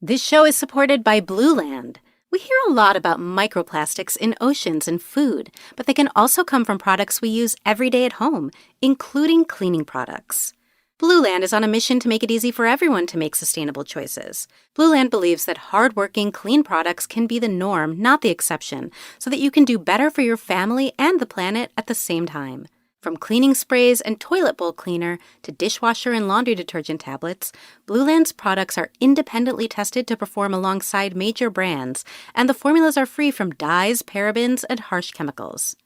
This show is supported by Blue Land. We hear a lot about microplastics in oceans and food, but they can also come from products we use every day at home, including cleaning products. Blue Land is on a mission to make it easy for everyone to make sustainable choices. Blue Land believes that hardworking, clean products can be the norm, not the exception, so that you can do better for your family and the planet at the same time. From cleaning sprays and toilet bowl cleaner to dishwasher and laundry detergent tablets, Blue Land's products are independently tested to perform alongside major brands, and the formulas are free from dyes, parabens, and harsh chemicals.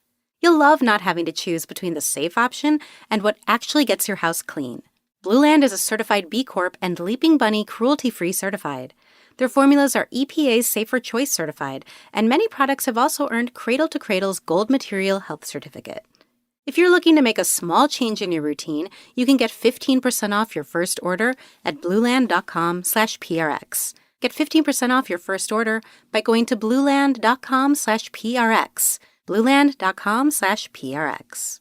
You'll love not having to choose between the safe option and what actually gets your house clean. Blue Land is a certified B Corp and Leaping Bunny cruelty-free certified. Their formulas are EPA's Safer Choice certified, and many products have also earned Cradle to Cradle's Gold Material Health Certificate. If you're looking to make a small change in your routine, you can get 15% off your first order at blueland.com/prx. Get 15% off your first order by going to blueland.com/prx. blueland.com/prx.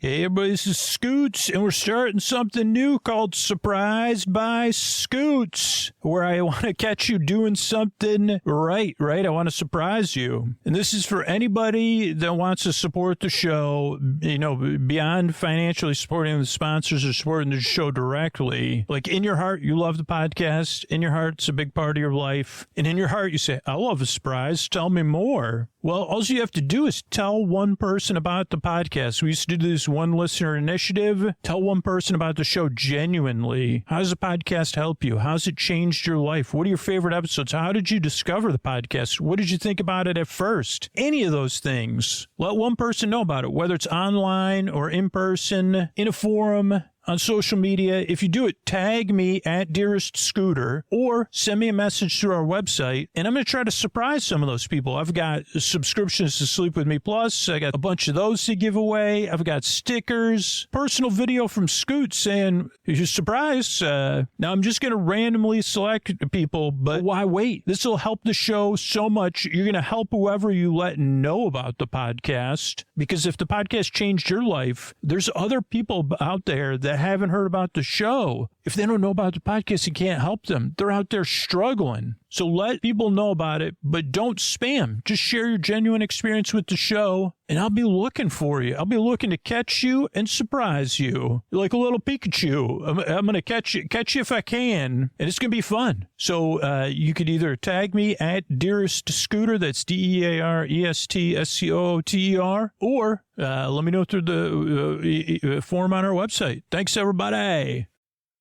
Hey everybody, this is Scoots, and we're starting something new called Surprised by Scoots, where I want to catch you doing something right? I want to surprise you. And this is for anybody that wants to support the show, beyond financially supporting the sponsors or supporting the show directly. Like, in your heart, you love the podcast. In your heart, it's a big part of your life. And in your heart, you say, I love a surprise. Tell me more. Well, all you have to do is tell one person about the podcast. We used to do this one listener initiative. Tell one person about the show genuinely. How does the podcast help you? How's it changed your life? What are your favorite episodes? How did you discover the podcast? What did you think about it at first? Any of those things. Let one person know about it, whether it's online or in person, in a forum, on social media. If you do it, tag me at Dearest Scooter or send me a message through our website, and I'm going to try to surprise some of those people. I've got subscriptions to Sleep With Me Plus. I got a bunch of those to give away. I've got stickers, personal video from Scoot saying, you're surprised. Now I'm just going to randomly select people, but why wait? This will help the show so much. You're going to help whoever you let know about the podcast, because if the podcast changed your life, there's other people out there that haven't heard about the show. If they don't know about the podcast, you can't help them. They're out there struggling. So let people know about it, but don't spam. Just share your genuine experience with the show, and I'll be looking for you. I'll be looking to catch you and surprise you. You're like a little Pikachu. I'm going to catch you if I can, and it's going to be fun. So you could either tag me at Dearest Scooter, that's DearestScooter, or let me know through the form on our website. Thanks, everybody.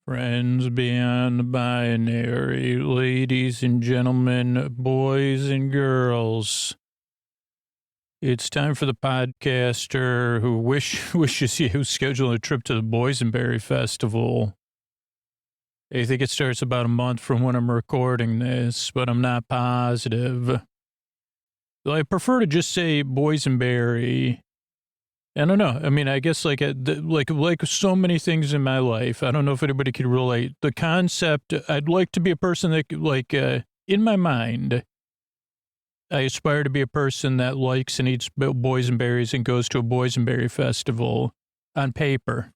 Friends beyond the binary, ladies and gentlemen, boys and girls, it's time for the podcaster who wishes you schedule a trip to the Boysenberry Festival. I think it starts about a month from when I'm recording this, but I'm not positive. I prefer to just say Boysenberry. I don't know. I mean, I guess like so many things in my life, I don't know if anybody could relate. The concept, I'd like to be a person that, in my mind, I aspire to be a person that likes and eats boysenberries and goes to a boysenberry festival on paper.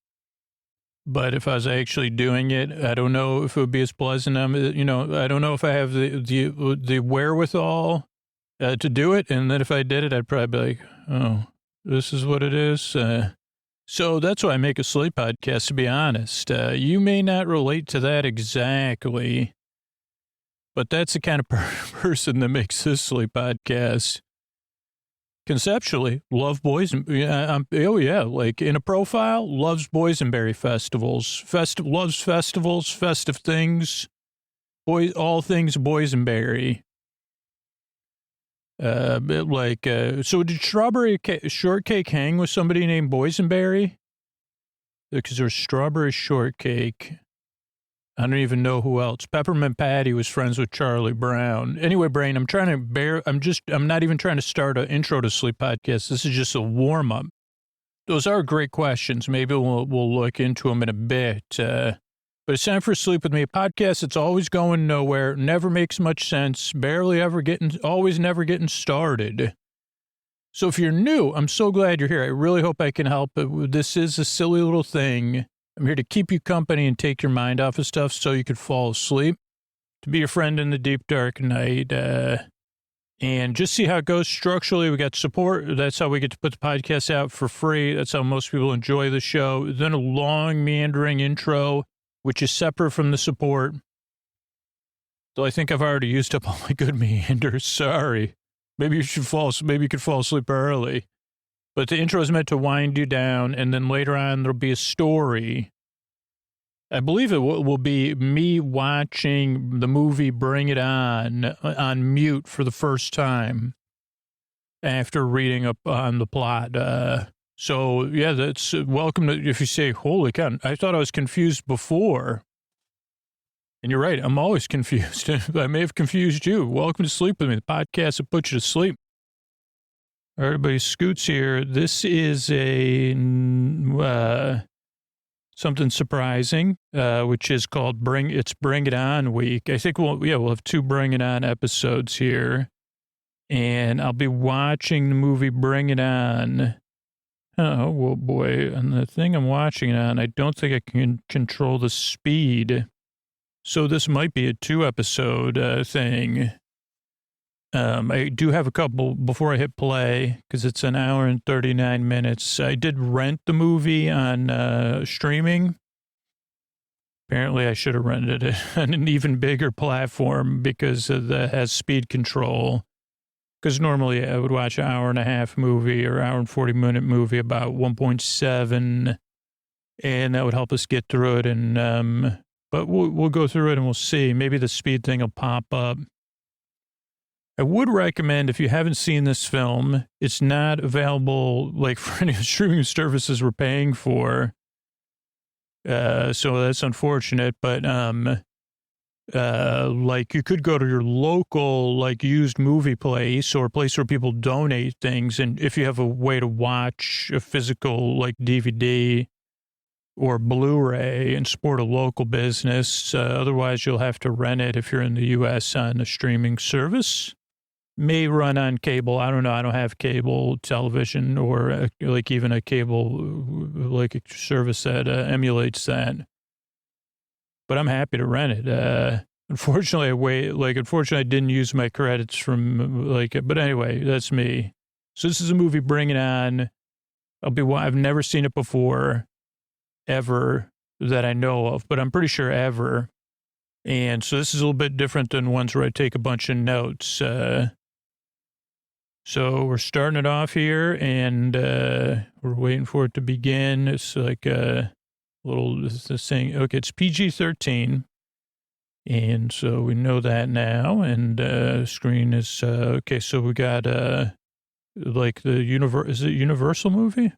But if I was actually doing it, I don't know if it would be as pleasant. I don't know if I have the wherewithal to do it. And then if I did it, I'd probably be like, oh, this is what it is. So that's why I make a sleep podcast, to be honest. You may not relate to that exactly, but that's the kind of person that makes this sleep podcast. Conceptually, love boys. Like in a profile, loves boysenberry festivals. Loves festivals, festive things. All things boysenberry. So did strawberry shortcake hang with somebody named Boysenberry? Because there's strawberry shortcake. I don't even know who else. Peppermint Patty was friends with Charlie Brown. Anyway, Brain, I'm not even trying to start an intro to sleep podcast. This is just a warm up. Those are great questions. Maybe we'll look into them in a bit. But it's time for Sleep With Me, a podcast that's always going nowhere, never makes much sense, always never getting started. So if you're new, I'm so glad you're here. I really hope I can help. This is a silly little thing. I'm here to keep you company and take your mind off of stuff so you could fall asleep. to be your friend in the deep, dark night, and just see how it goes structurally. We got support. That's how we get to put the podcast out for free. That's how most people enjoy the show. Then a long, meandering intro, which is separate from the support. So I think I've already used up all my good meanders. Sorry. Maybe you could fall asleep early. But the intro is meant to wind you down, and then later on there'll be a story. I believe it will be me watching the movie Bring It on mute for the first time after reading up on the plot. So, yeah, that's welcome to, if you say, holy cow, I thought I was confused before. And you're right, I'm always confused. I may have confused you. Welcome to Sleep With Me, the podcast that puts you to sleep. All right, everybody, Scoots here. This is a something surprising, which is called Bring It On week. I think we'll have 2 Bring It On episodes here. And I'll be watching the movie Bring It On. Oh, well, boy. And the thing I'm watching it on, I don't think I can control the speed. So this might be a 2-episode thing. I do have a couple before I hit play because it's an hour and 39 minutes. I did rent the movie on streaming. Apparently I should have rented it on an even bigger platform because that has speed control. Because normally I would watch an hour and a half movie or hour and 40-minute movie about 1.7, and that would help us get through it. And but we'll go through it and we'll see. Maybe the speed thing will pop up. I would recommend, if you haven't seen this film, it's not available like for any streaming services we're paying for. So that's unfortunate, but like you could go to your local like used movie place or a place where people donate things, and if you have a way to watch a physical like DVD or Blu-ray and support a local business, otherwise you'll have to rent it if you're in the U.S. on a streaming service. May run on cable. I don't know. I don't have cable television or like even a cable like a service that emulates that. But I'm happy to rent it. Unfortunately, I didn't use my credits from but anyway, that's me. So this is a movie Bring It On. I've never seen it before, ever, that I know of, but I'm pretty sure ever. And so this is a little bit different than ones where I take a bunch of notes. So we're starting it off here, and we're waiting for it to begin. It's like a little this thing. Okay, it's PG-13, and so we know that now. And screen is okay. So we got like the is it Universal movie?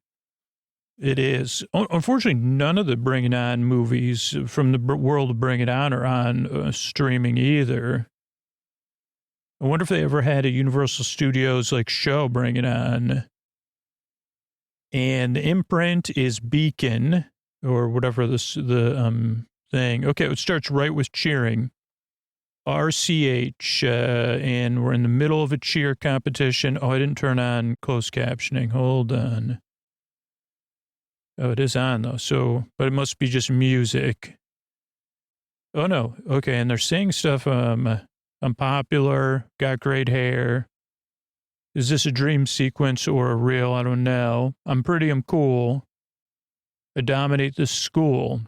It is. Unfortunately, none of the Bring It On movies from the world of Bring It On are on streaming either. I wonder if they ever had a Universal Studios like show Bring It On. And the imprint is Beacon or whatever the thing. Okay, it starts right with cheering. RCH, and we're in the middle of a cheer competition. Oh, I didn't turn on closed captioning. Hold on. Oh, it is on though. So, but it must be just music. Oh no. Okay, and they're saying stuff. I'm popular, got great hair. Is this a dream sequence or a real? I don't know. I'm cool. I dominate the school.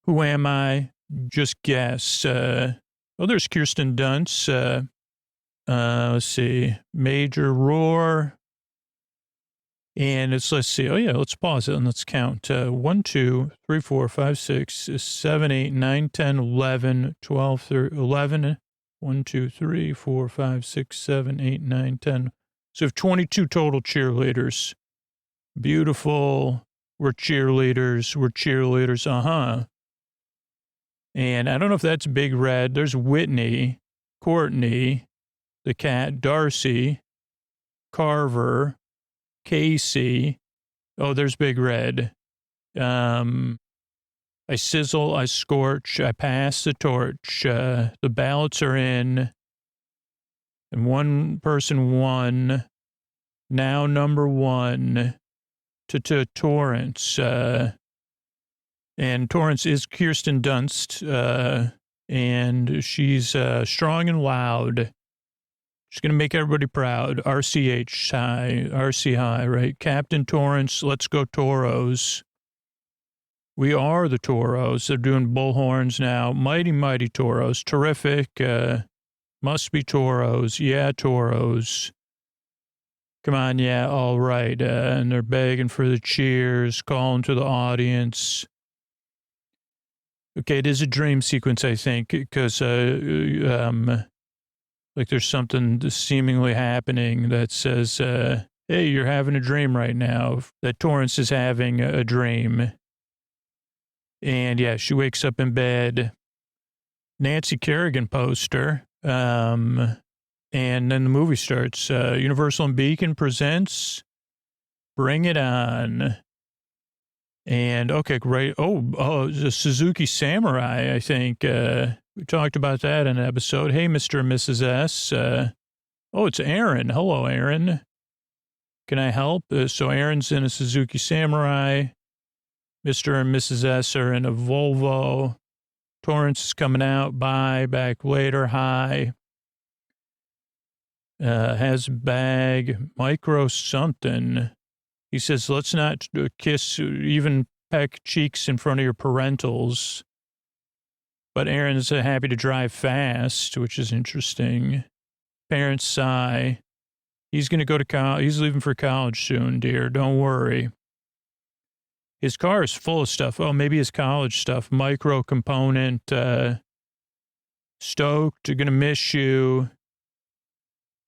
Who am I? Just guess. There's Kirsten Dunst. Let's see. Major Roar. And let's see. Oh, yeah, let's pause it and let's count. 1, 2, 3, 4, 5, 6, 7, 8, 9, 10, 11, 12, 13, 11. 1, 2, 3, 4, 5, 6, 7, 8, 9, 10. So we have 22 total cheerleaders. Beautiful. We're cheerleaders. Uh-huh. And I don't know if that's Big Red. There's Whitney, Courtney, the cat, Darcy, Carver, Casey. Oh, there's Big Red. I sizzle, I scorch, I pass the torch. The ballots are in. And one person won. Now number 1 to Torrance. And Torrance is Kirsten Dunst. and she's strong and loud. She's going to make everybody proud. RCH high, RC high, right? Captain Torrance, let's go Toros. We are the Toros. They're doing bullhorns now. Mighty, mighty Toros. Terrific. Must be Toros. Yeah, Toros. Come on, yeah, all right. And they're begging for the cheers, calling to the audience. Okay, it is a dream sequence, I think, because like there's something seemingly happening that says, hey, you're having a dream right now, that Torrance is having a dream. And yeah, she wakes up in bed. Nancy Kerrigan poster. And then the movie starts. Universal and Beacon presents Bring It On. And okay, great. Oh, the Suzuki Samurai, I think. We talked about that in an episode. Hey, Mr. and Mrs. S. It's Aaron. Hello, Aaron. Can I help? So Aaron's in a Suzuki Samurai. Mr. and Mrs. S are in a Volvo. Torrance is coming out. Bye. Back later. Hi. Has a bag. Micro something. He says, let's not kiss, even peck cheeks in front of your parentals. But Aaron's happy to drive fast, which is interesting. Parents sigh. He's going to go to college. He's leaving for college soon, dear. Don't worry. His car is full of stuff. Oh, maybe his college stuff. Micro component. Stoked. Going to miss you.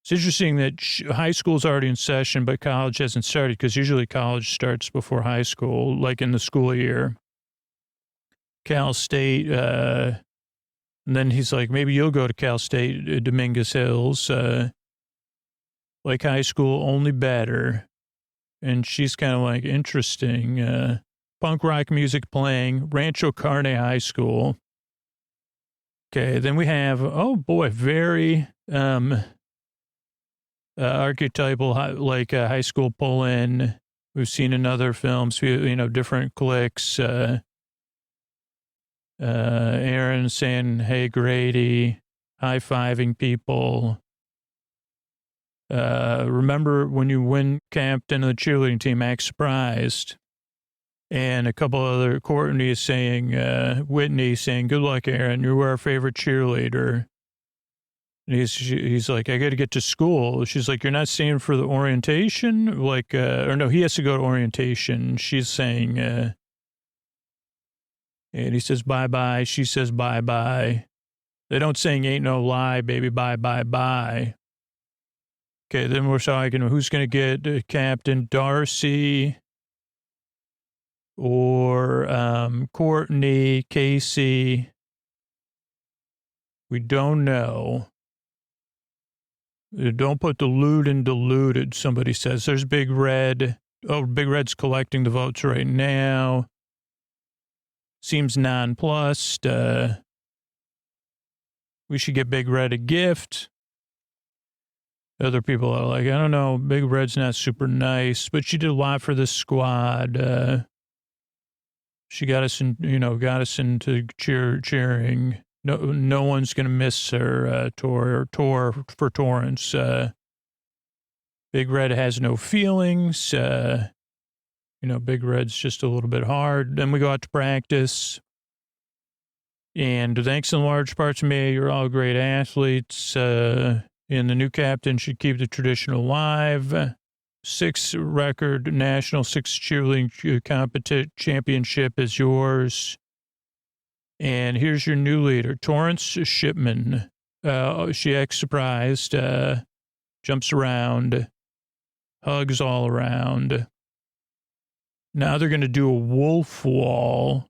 It's interesting that high school's already in session, but college hasn't started because usually college starts before high school, like in the school year. Cal State, and then he's like, maybe you'll go to Cal State, Dominguez Hills, like high school, only better. And she's kind of like, interesting, punk rock music playing, Rancho Carne High School. Okay, then we have, oh boy, very archetypal, like high school pull-in. We've seen in other films, different cliques, Aaron saying, hey, Grady, high-fiving people. Remember when you win captain of the cheerleading team, act surprised. And a couple other, Courtney is saying, Whitney saying, good luck, Aaron, you were our favorite cheerleader. And he's like, I got to get to school. She's like, you're not staying for the orientation? Like, or no, he has to go to orientation. She's saying, and he says, bye-bye. She says, bye-bye. They don't saying ain't no lie, baby, bye-bye-bye. Okay, then we're talking, who's going to get Captain Darcy or Courtney, Casey? We don't know. Don't put the lewd in diluted, somebody says. There's Big Red. Oh, Big Red's collecting the votes right now. Seems nonplussed. We should get Big Red a gift. Other people are like, I don't know, Big Red's not super nice, but she did a lot for this squad. She got us into cheering. No one's going to miss her tour for Torrance. Big Red has no feelings. Big Red's just a little bit hard. Then we go out to practice. And thanks in large part to me, you're all great athletes. And the new captain should keep the tradition alive. 6 record national 6 cheerleading championship is yours. And here's your new leader, Torrance Shipman. She acts surprised, jumps around, hugs all around. Now they're going to do a wolf wall.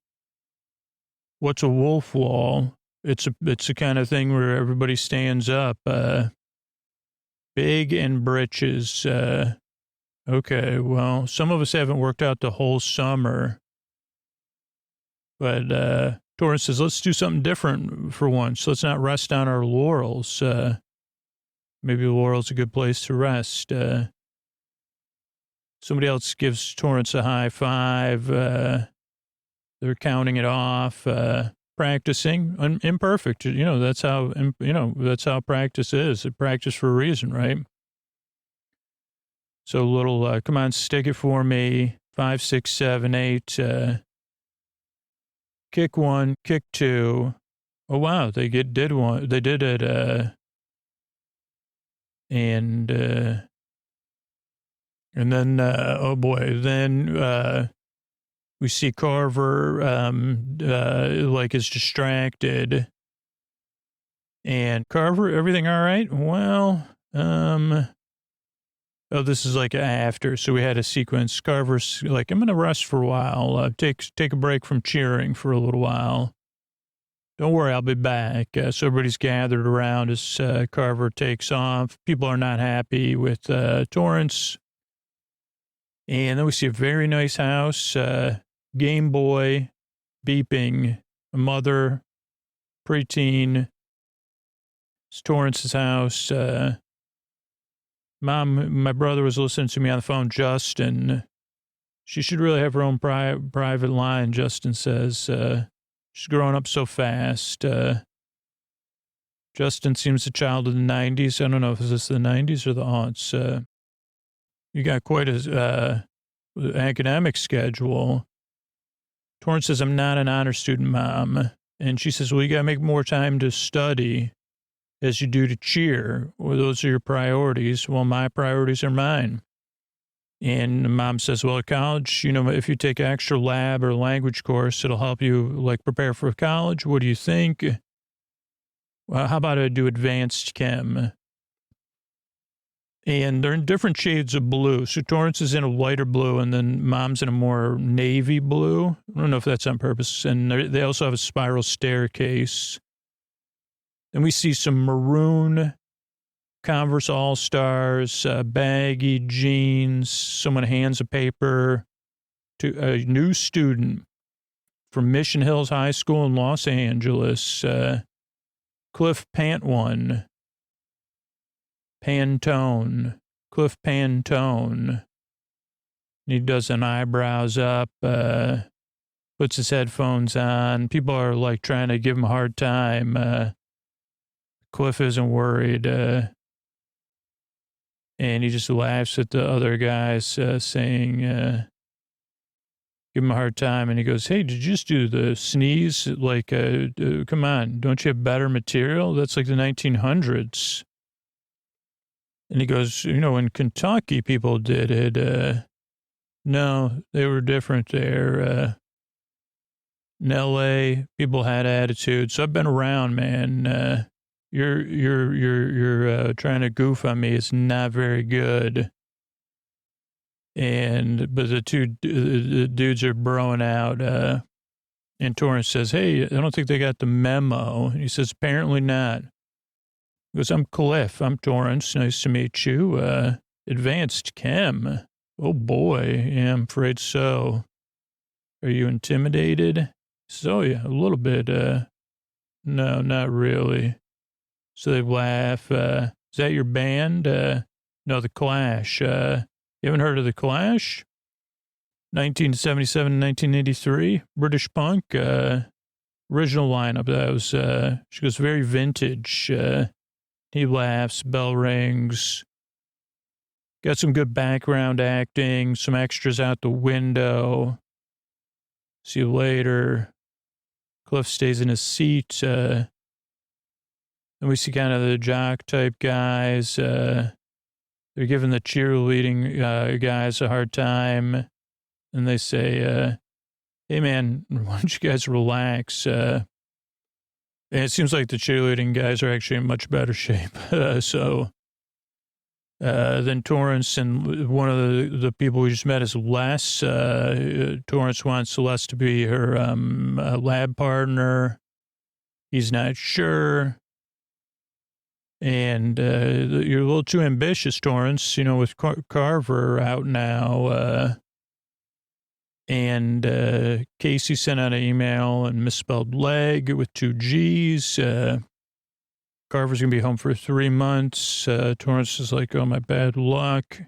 What's a wolf wall? It's a kind of thing where everybody stands up. Big and britches. Okay, well, some of us haven't worked out the whole summer. But Torrance says, let's do something different for once. Let's not rest on our laurels. Maybe the laurel's a good place to rest. Somebody else gives Torrance a high five. They're counting it off. practicing, imperfect. That's how practice is. It practice for a reason, right? So a little, come on, stick it for me. 5, 6, 7, 8. Kick 1, kick 2. Oh wow, did one. They did it. And then oh boy, then we see Carver like is distracted. And Carver, everything all right? Well, oh, this is like after. So we had a sequence. Carver's like, I'm going to rest for a while. Take a break from cheering for a little while. Don't worry, I'll be back. So everybody's gathered around as Carver takes off. People are not happy with Torrance. And then we see a very nice house, Game Boy, beeping, a mother, preteen. It's Torrance's house. Mom, my brother was listening to me on the phone, Justin. She should really have her own private line, Justin says. She's growing up so fast. Justin seems a child of the 90s. I don't know if this is the 90s or the aughts. You got quite a academic schedule. Torrance says, I'm not an honor student, Mom. And she says, well, you got to make more time to study as you do to cheer. Well, those are your priorities. Well, my priorities are mine. And Mom says, well, at college, if you take extra lab or language course, it'll help you like prepare for college. What do you think? Well, how about I do advanced chem? And they're in different shades of blue. So Torrance is in a lighter blue and then Mom's in a more navy blue. I don't know if that's on purpose. And they also have a spiral staircase. Then we see some maroon Converse All-Stars, baggy jeans. Someone hands a paper to a new student from Mission Hills High School in Los Angeles. Cliff Pantone. Cliff Pantone. He does an eyebrows up, puts his headphones on. People are like trying to give him a hard time. Cliff isn't worried. And he just laughs at the other guys saying, give him a hard time. And he goes, hey, did you just do the sneeze? Like, come on, don't you have better material? That's like the 1900s. And he goes, in Kentucky, people did it. No, they were different there. In L.A., people had attitude. So I've been around, man. You're trying to goof on me. It's not very good. But the two dudes are broing out. And Torrance says, hey, I don't think they got the memo. And he says, apparently not. He goes, I'm Cliff. I'm Torrance. Nice to meet you. Advanced chem. Oh boy. Yeah, I'm afraid so. Are you intimidated? So yeah, a little bit. No, not really. So they laugh. Is that your band? No, The Clash. You haven't heard of The Clash? 1977 and 1983, British punk, original lineup. That was, she goes, very vintage. He laughs, bell rings. Got some good background acting, some extras out the window. See you later. Cliff stays in his seat. And we see kind of the jock type guys. They're giving the cheerleading guys a hard time. And they say, hey, man, why don't you guys relax? And it seems like the cheerleading guys are actually in much better shape. Then Torrance and one of the people we just met is Les. Torrance wants Les to be her lab partner. He's not sure. And you're a little too ambitious, Torrance, with Carver out now. And Casey sent out an email and misspelled leg with 2 G's. Carver's going to be home for 3 months. Torrance is like, oh, my bad luck.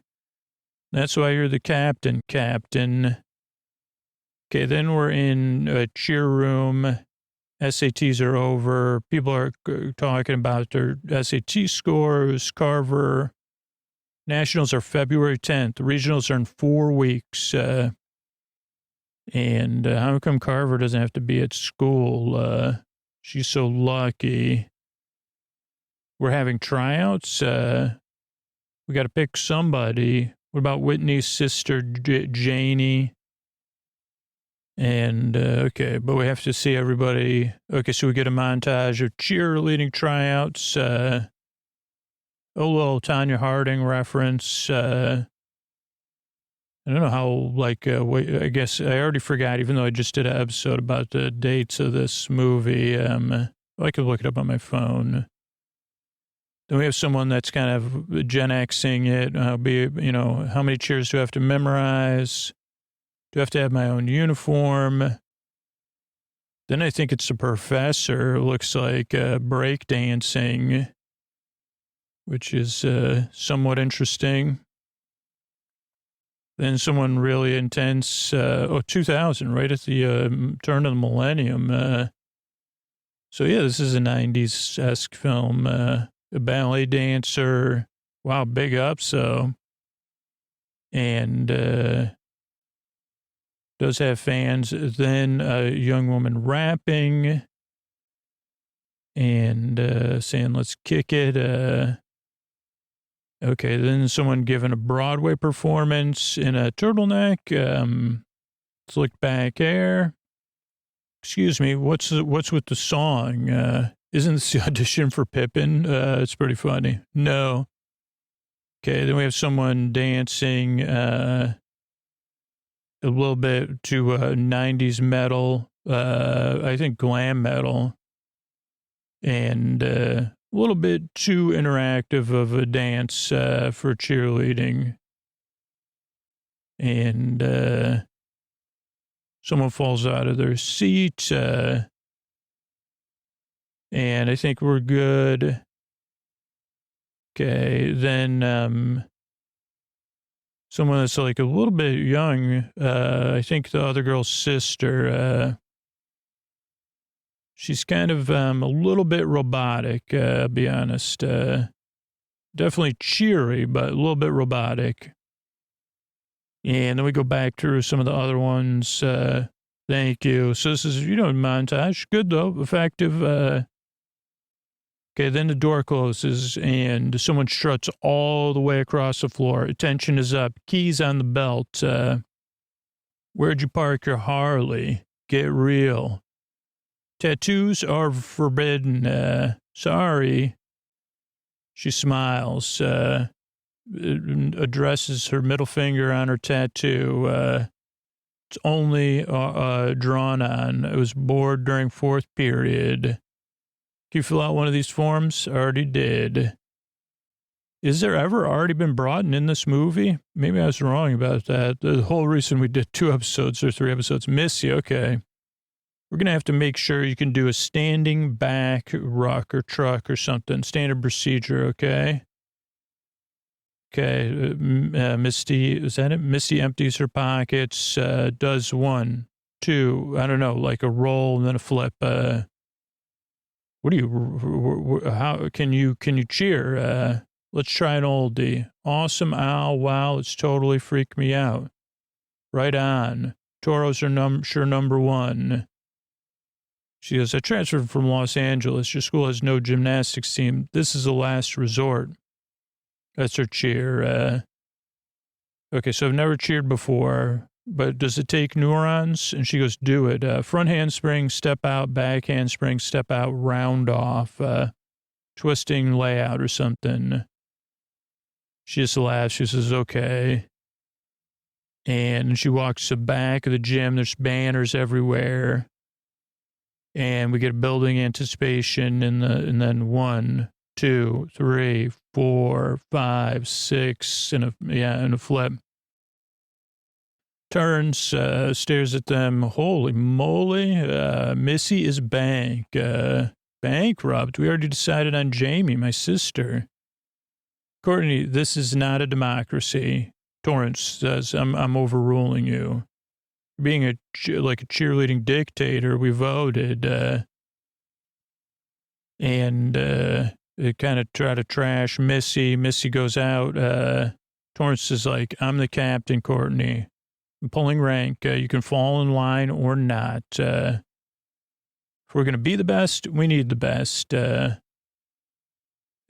That's why you're the captain, Captain. Okay, then we're in a cheer room. SATs are over. People are talking about their SAT scores. Carver. Nationals are February 10th. The regionals are in 4 weeks. And how come Carver doesn't have to be at school? She's so lucky. We're having tryouts. We got to pick somebody. What about Whitney's sister, Janie? And, okay, but we have to see everybody. Okay, so we get a montage of cheerleading tryouts. A little Tanya Harding reference. I don't know how, I guess I already forgot, even though I just did an episode about the dates of this movie. I could look it up on my phone. Then we have someone that's kind of Gen Xing it. How many cheers do I have to memorize? Do I have to have my own uniform? Then I think it's the professor. It looks like breakdancing, which is somewhat interesting. Then someone really intense, 2000, right at the turn of the millennium. So, yeah, this is a 90s-esque film. A ballet dancer. Wow, big up, so. And does have fans. Then a young woman rapping and saying, let's kick it. Okay, then someone giving a Broadway performance in a turtleneck. Let's look back there. Excuse me, what's with the song? Isn't this the audition for Pippin? It's pretty funny. No. Okay, then we have someone dancing a little bit to 90s metal, I think glam metal, and a little bit too interactive of a dance for cheerleading. And someone falls out of their seat, and I think we're good. Okay, then someone that's like a little bit young, I think the other girl's sister, she's kind of a little bit robotic, I'll be honest. Definitely cheery, but a little bit robotic. And then we go back through some of the other ones. Thank you. So this is, montage. Good, though. Effective. Okay, then the door closes and someone struts all the way across the floor. Attention is up. Keys on the belt. Where'd you park your Harley? Get real. Tattoos are forbidden. Sorry. She smiles. Addresses her middle finger on her tattoo. It's only drawn on. It was bored during fourth period. Can you fill out one of these forms? Already did. Is there ever already been Broughton in this movie? Maybe I was wrong about that. The whole reason we did 2 episodes or 3 episodes. Missy, okay. We're going to have to make sure you can do a standing back ruck or truck or something. Standard procedure, okay? Okay, Misty, is that it? Misty empties her pockets, does 1, 2, I don't know, like a roll and then a flip. What do you, how can you cheer? Let's try an oldie. Awesome, ow, wow, it's totally freaked me out. Right on. Toros are sure number 1. She goes, I transferred from Los Angeles. Your school has no gymnastics team. This is the last resort. That's her cheer. Okay, so I've never cheered before, but does it take neurons? And she goes, do it. Front handspring, step out, back handspring, step out, round off, twisting layout or something. She just laughs. She says, okay. And she walks to the back of the gym. There's banners everywhere. And we get a building anticipation and then 1, 2, 3, 4, 5, 6, and a flip. Turns, stares at them. Holy moly, Missy is bankrupt. We already decided on Jamie, my sister. Courtney, this is not a democracy. Torrance says, I'm overruling you. Being like a cheerleading dictator, we voted. And they kind of try to trash Missy. Missy goes out. Torrance is like, I'm the captain, Courtney. I'm pulling rank. You can fall in line or not. If we're going to be the best, we need the best.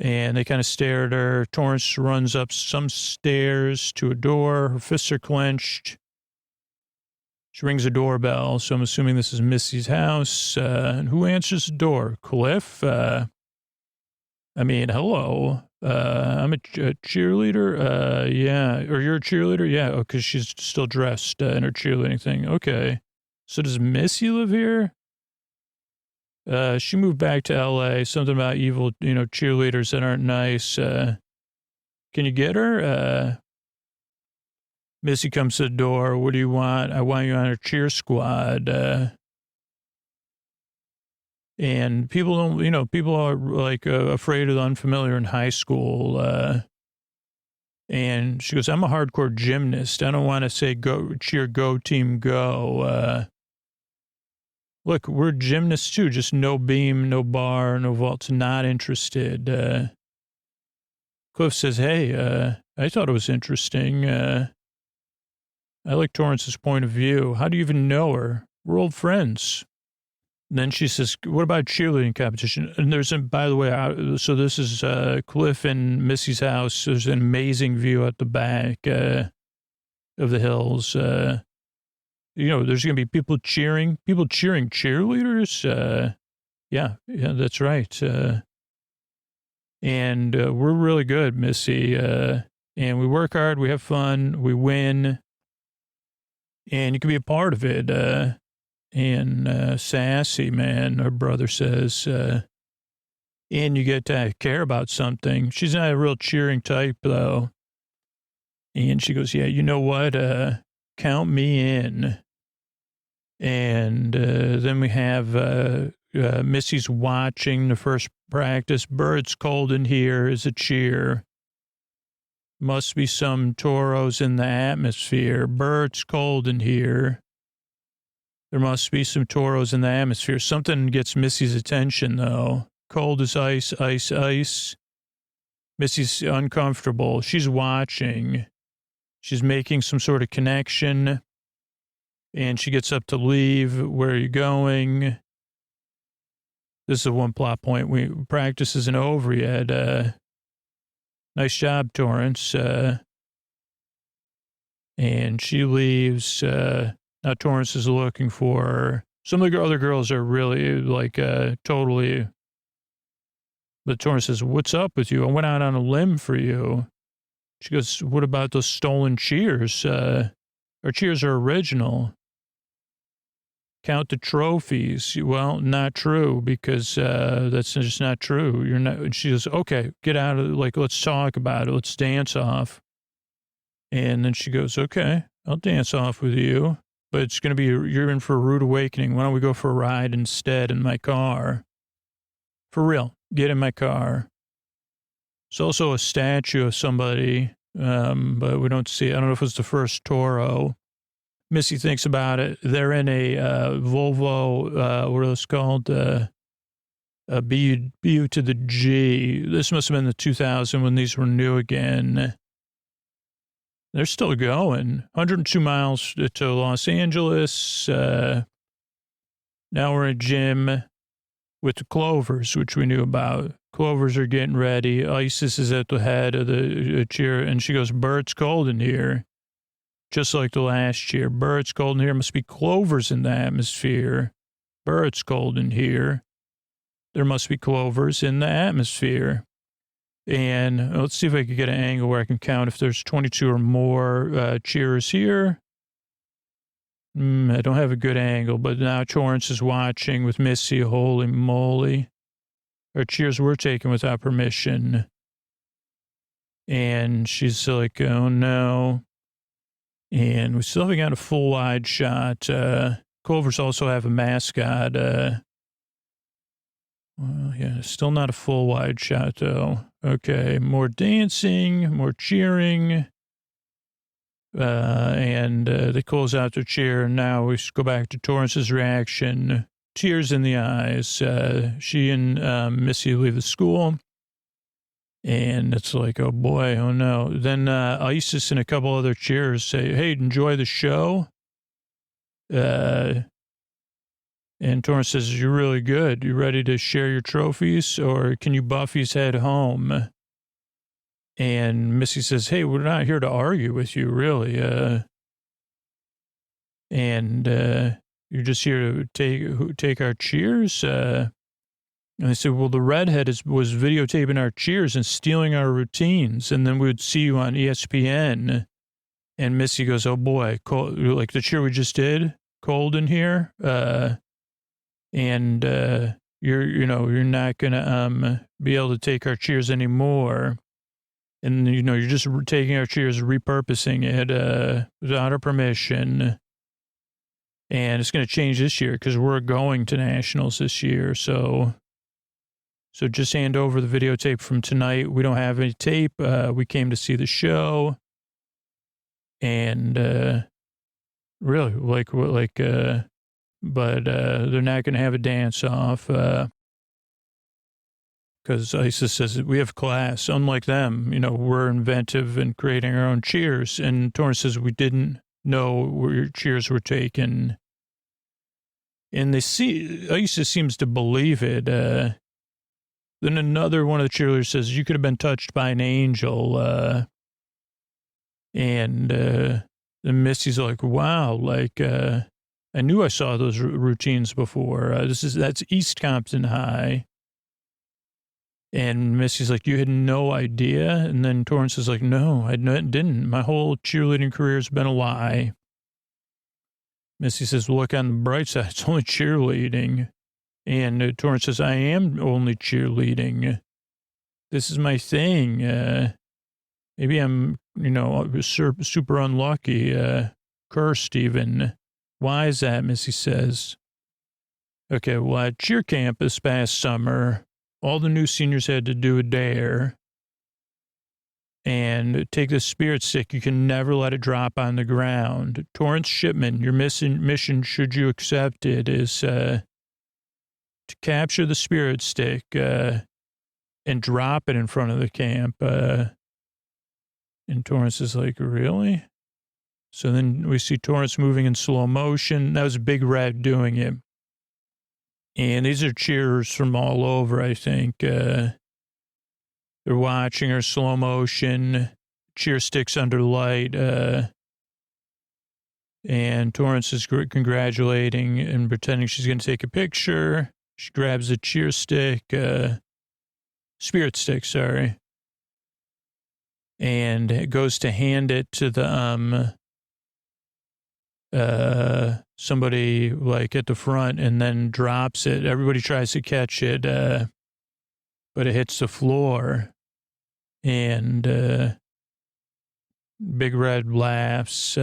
And they kind of stare at her. Torrance runs up some stairs to a door. Her fists are clenched. She rings a doorbell, so I'm assuming this is Missy's house. And who answers the door? Cliff? Hello. I'm a cheerleader. Yeah. Or you're a cheerleader? Yeah. Oh, because she's still dressed in her cheerleading thing. Okay. So does Missy live here? She moved back to L.A. Something about evil, cheerleaders that aren't nice. Can you get her? Missy comes to the door. What do you want? I want you on our cheer squad. And people don't, people are like afraid of the unfamiliar in high school. And she goes, I'm a hardcore gymnast. I don't want to say go cheer, go team, go. Look, we're gymnasts too, just no beam, no bar, no vaults, not interested. Cliff says, hey, I thought it was interesting. I like Torrance's point of view. How do you even know her? We're old friends. And then she says, what about cheerleading competition? And by the way, so this is Cliff and Missy's house. There's an amazing view at the back of the hills. There's going to be people cheering cheerleaders. Yeah, that's right. And we're really good, Missy. And we work hard. We have fun. We win. And you can be a part of it. And sassy, man, her brother says. And you get to care about something. She's not a real cheering type, though. And she goes, yeah, you know what? Count me in. And then we have Missy's watching the first practice. Birds cold in here is a cheer. Must be some toros in the atmosphere. Birds cold in here. There must be some toros in the atmosphere. Something gets Missy's attention, though. Cold as ice, ice, ice. Missy's uncomfortable. She's watching. She's making some sort of connection. And she gets up to leave. Where are you going? This is one plot point. Practice isn't over yet. Nice job, Torrance. And she leaves. Now Torrance is looking for her. Some of the other girls are really totally. But Torrance says, what's up with you? I went out on a limb for you. She goes, what about those stolen cheers? Our cheers are original. Count the trophies. Well, not true, because that's just not true. You're not. And she goes, okay, get out of it. Let's talk about it. Let's dance off. And then she goes, okay, I'll dance off with you, but it's going to be, you're in for a rude awakening. Why don't we go for a ride instead in my car? For real, get in my car. It's also a statue of somebody, but we don't see, I don't know if it's the first Toro. Missy thinks about it. They're in a Volvo, what are those called? A BU to the G. This must have been the 2000 when these were new again. They're still going. 102 miles to Los Angeles. Now we're in a gym with the Clovers, which we knew about. Clovers are getting ready. Isis is at the head of the cheer, and she goes, Bert's cold in here. Just like the last year. Bert's cold in here. Must be clovers in the atmosphere. Bert's cold in here. There must be clovers in the atmosphere. And let's see if I can get an angle where I can count if there's 22 or more cheers here. I don't have a good angle, but now Torrance is watching with Missy. Holy moly. Our cheers were taken without permission. And she's like, oh no. And we still haven't got a full wide shot. Clovers also have a mascot. Well, yeah, still not a full wide shot though. Okay, more dancing, more cheering. And they close out their cheer. And now we go back to Torrance's reaction. tears in the eyes. She and Missy leave the school. And it's like, oh boy, oh no. Then Isis and a couple other cheers say, hey, enjoy the show. And Torrance says, you're really good. You ready to share your trophies, or can you Buffy's head home? And Missy says, hey, we're not here to argue with you, really. You're just here to take our cheers. And they said, well, the redhead was videotaping our cheers and stealing our routines. And then we would see you on ESPN. And Missy goes, oh boy, cold, like the cheer we just did, cold in here. You're not going to be able to take our cheers anymore. And, you're just taking our cheers, repurposing it without our permission. And it's going to change this year because we're going to nationals this year. So just hand over the videotape from tonight. We don't have any tape. We came to see the show. And really, but they're not going to have a dance off because Isis says we have class. Unlike them, we're inventive in creating our own cheers. And Torrance says we didn't know where your cheers were taken. And Isis seems to believe it. Then another one of the cheerleaders says, you could have been touched by an angel. And Missy's like, wow, I knew I saw those routines before. That's East Compton High. And Missy's like, you had no idea? And then Torrance is like, no, I didn't. My whole cheerleading career has been a lie. Missy says, well, look on the bright side. It's only cheerleading. And Torrance says, I am only cheerleading. This is my thing. Maybe I'm, super unlucky, cursed even. Why is that, Missy says? Okay, well, at cheer camp this past summer, all the new seniors had to do a dare and take the spirit stick. You can never let it drop on the ground. Torrance Shipman, your mission, should you accept it, is to capture the spirit stick and drop it in front of the camp. And Torrance is like, really? So then we see Torrance moving in slow motion. That was Big Red doing it. And these are cheerers from all over, I think. They're watching her slow motion, cheer sticks under light. And Torrance is congratulating and pretending she's going to take a picture. She grabs a cheer stick, spirit stick, sorry. And it goes to hand it to the, somebody like at the front, and then drops it. Everybody tries to catch it, but it hits the floor, and Big Red laughs.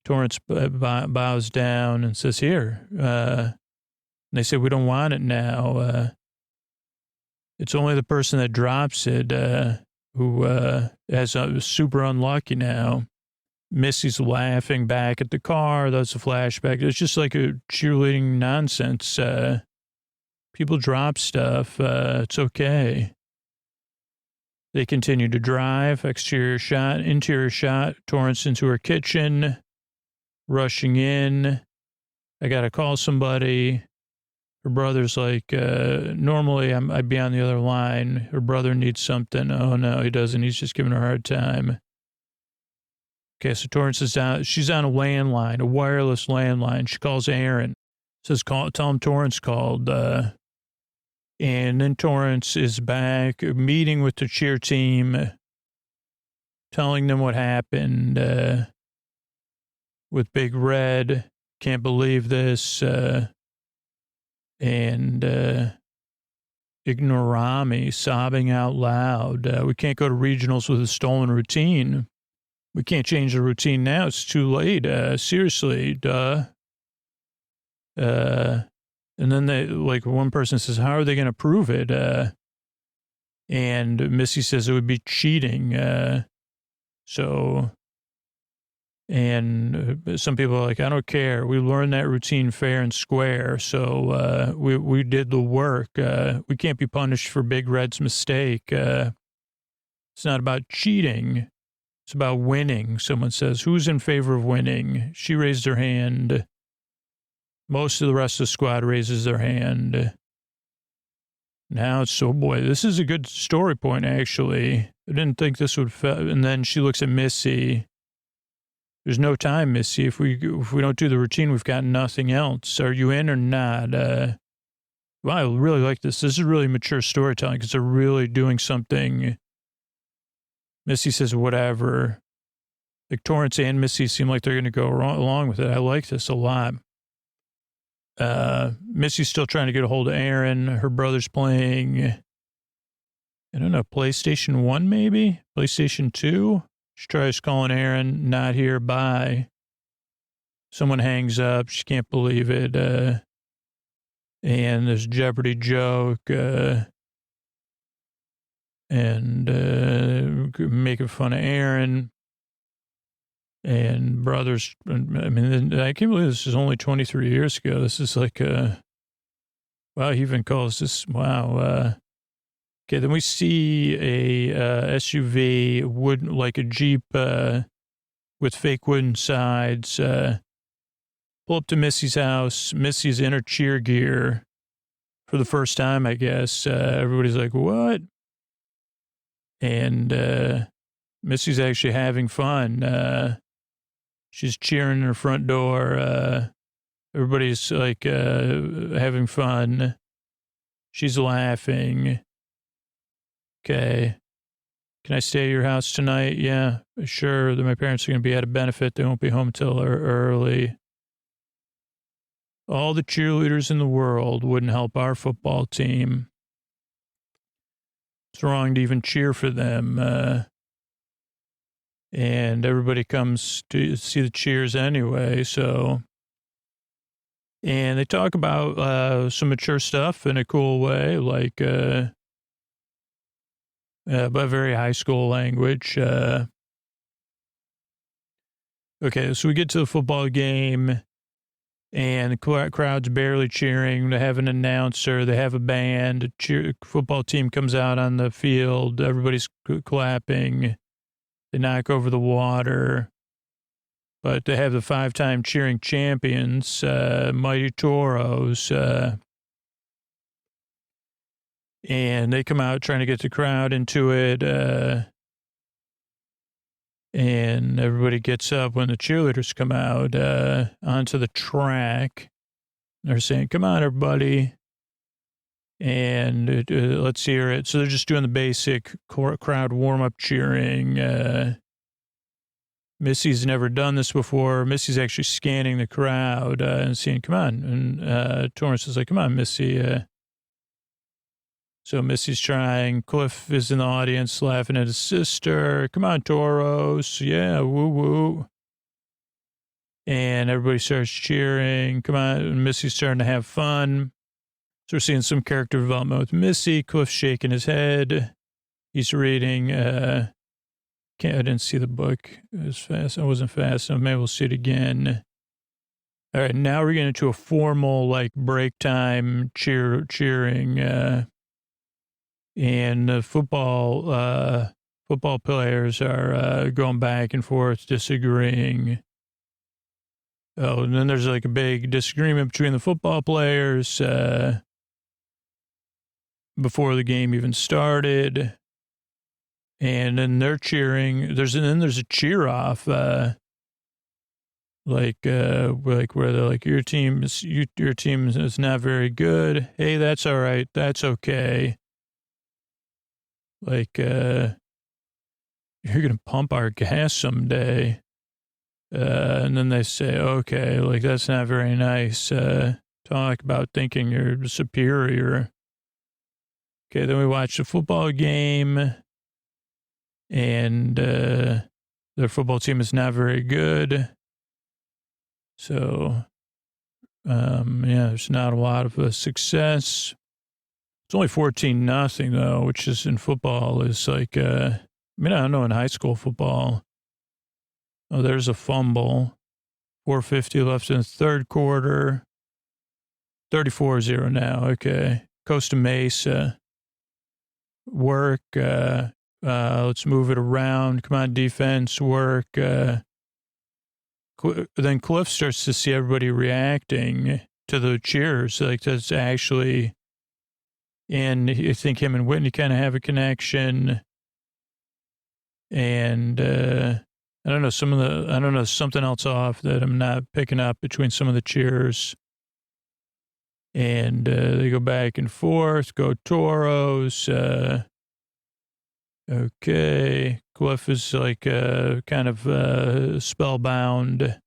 Torrance bows down and says, here. And they say, we don't want it now. It's only the person that drops it who is super unlucky now. Missy's laughing back at the car. That's a flashback. It's just like a cheerleading nonsense. People drop stuff. It's okay. They continue to drive. Exterior shot, interior shot. Torrance into her kitchen, rushing in. I got to call somebody. Her brother's like, normally I'd be on the other line. Her brother needs something. Oh, no, he doesn't. He's just giving her a hard time. Okay, so Torrance is down. She's on a landline, a wireless landline. She calls Aaron. Says, tell him Torrance called. And then Torrance is back, meeting with the cheer team, telling them what happened with Big Red. Can't believe this. And Ignorami sobbing out loud. We can't go to regionals with a stolen routine. We can't change the routine now. It's too late. Seriously, duh. And then one person says, how are they going to prove it? And Missy says it would be cheating. So And some people are like, I don't care. We learned that routine fair and square. So we did the work. We can't be punished for Big Red's mistake. It's not about cheating. It's about winning. Someone says, who's in favor of winning? She raised her hand. Most of the rest of the squad raises their hand. Now it's, oh boy, this is a good story point, actually. I didn't think this would, and then she looks at Missy. There's no time, Missy. If we don't do the routine, we've got nothing else. Are you in or not? Well, I really like this. This is really mature storytelling because they're really doing something. Missy says, whatever. Like Torrance and Missy seem like they're going to go along with it. I like this a lot. Missy's still trying to get a hold of Aaron. Her brother's playing, I don't know, PlayStation 1 maybe? PlayStation 2? She tries calling Aaron, not here, bye. Someone hangs up. She can't believe it. And there's a Jeopardy joke. And making fun of Aaron. And brothers, I mean, I can't believe this is only 23 years ago. This is like, wow, he even calls this, wow. Okay, then we see a SUV, like a Jeep with fake wooden sides. Pull up to Missy's house. Missy's in her cheer gear for the first time, I guess. Everybody's like, what? And Missy's actually having fun. She's cheering in her front door. Everybody's like having fun. She's laughing. Okay. Can I stay at your house tonight? Yeah, sure. My parents are going to be at a benefit. They won't be home till early. All the cheerleaders in the world wouldn't help our football team. It's wrong to even cheer for them. And everybody comes to see the cheers anyway, so. And they talk about some mature stuff in a cool way, like, but very high school language. Okay, so we get to the football game, and the crowd's barely cheering. They have an announcer. They have a band. Football team comes out on the field. Everybody's clapping. They knock over the water. But they have the 5-time cheering champions, Mighty Toros. And they come out trying to get the crowd into it. And everybody gets up when the cheerleaders come out onto the track. They're saying, come on, everybody. And let's hear it. So they're just doing the basic crowd warm-up cheering. Missy's never done this before. Missy's actually scanning the crowd and saying, come on. And Torrance is like, come on, Missy. So Missy's trying. Cliff is in the audience laughing at his sister. Come on, Toros. Yeah, woo-woo. And everybody starts cheering. Come on. And Missy's starting to have fun. So we're seeing some character development with Missy. Cliff's shaking his head. He's reading. I didn't see the book as fast. I wasn't fast enough. Maybe we'll see it again. All right, now we're getting into a formal, like, break time cheering. And the football players are going back and forth, disagreeing. Oh, and then there's, like, a big disagreement between the football players before the game even started. And then they're cheering. There's a cheer off, like where they're like, your team is not very good. Hey, that's all right. That's okay. Like, you're gonna pump our gas someday. And then they say, okay, like that's not very nice. Talk about thinking you're superior. Okay, then we watch the football game. And their football team is not very good. So, yeah, there's not a lot of success. It's only 14-0 though, which is in football is like, I don't know, in high school football, Oh, there's a fumble. 4:50 left in the third quarter. 34-0 now. Okay. Costa Mesa. Work. Let's move it around. Come on, defense. Work. Then Cliff starts to see everybody reacting to the cheers. Like, that's actually, and I think him and Whitney kind of have a connection. And I don't know, something else off that I'm not picking up between some of the cheers. And they go back and forth, go Toros. Okay. Cliff is like kind of spellbound.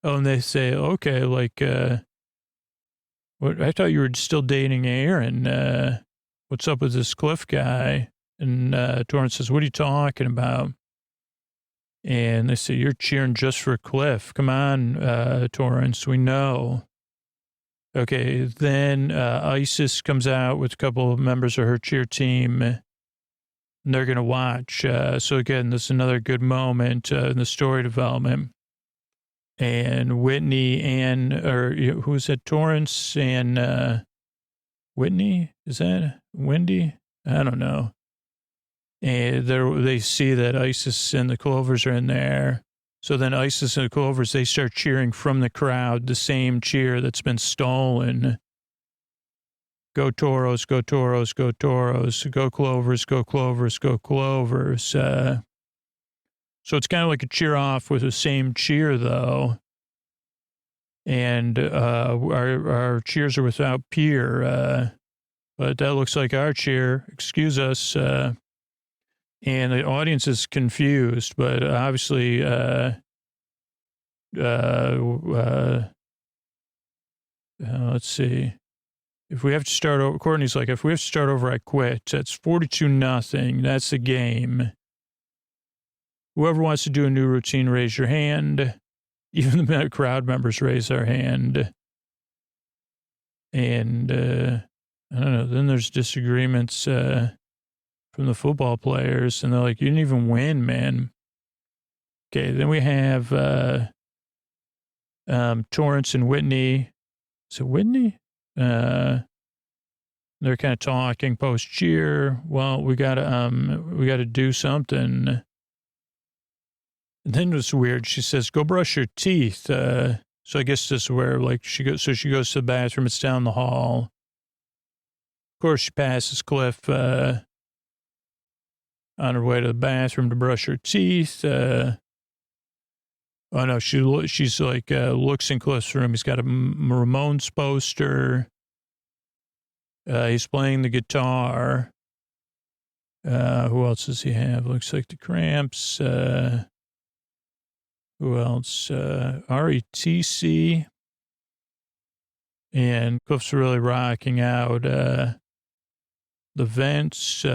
Oh, and they say, okay, like, what? I thought you were still dating Aaron. What's up with this Cliff guy? And Torrance says, what are you talking about? And they say, you're cheering just for Cliff. Come on, Torrance, we know. Okay, then Isis comes out with a couple of members of her cheer team, and they're going to watch. So again, this is another good moment in the story development. And Whitney who is it? Torrance and Whitney? Is that Wendy? I don't know. And they see that Isis and the Clovers are in there. So then Isis and the Clovers, they start cheering from the crowd, the same cheer that's been stolen. Go Toros, go Toros, go Toros, go Clovers, go Clovers, go Clovers. So it's kind of like a cheer off with the same cheer, though. And our cheers are without peer, but that looks like our cheer. Excuse us. And the audience is confused, but obviously, let's see. If we have to start over, Courtney's like, if we have to start over, I quit. That's 42-0. That's the game. Whoever wants to do a new routine, raise your hand. Even the crowd members raise their hand. And, I don't know. Then there's disagreements, from the football players, and they're like, you didn't even win, man. Okay, then we have Torrance and Whitney. Is it Whitney? They're kind of talking post-cheer. Well, we gotta do something. And then it was weird. She says, go brush your teeth. So I guess this is where, like, she goes to the bathroom. It's down the hall. Of course, she passes Cliff, on her way to the bathroom to brush her teeth. Oh no, she's like, looks in Cliff's room. He's got a Ramones poster. He's playing the guitar. Who else does he have? Looks like the Cramps. Who else? RETC. And Cliff's really rocking out, the vents.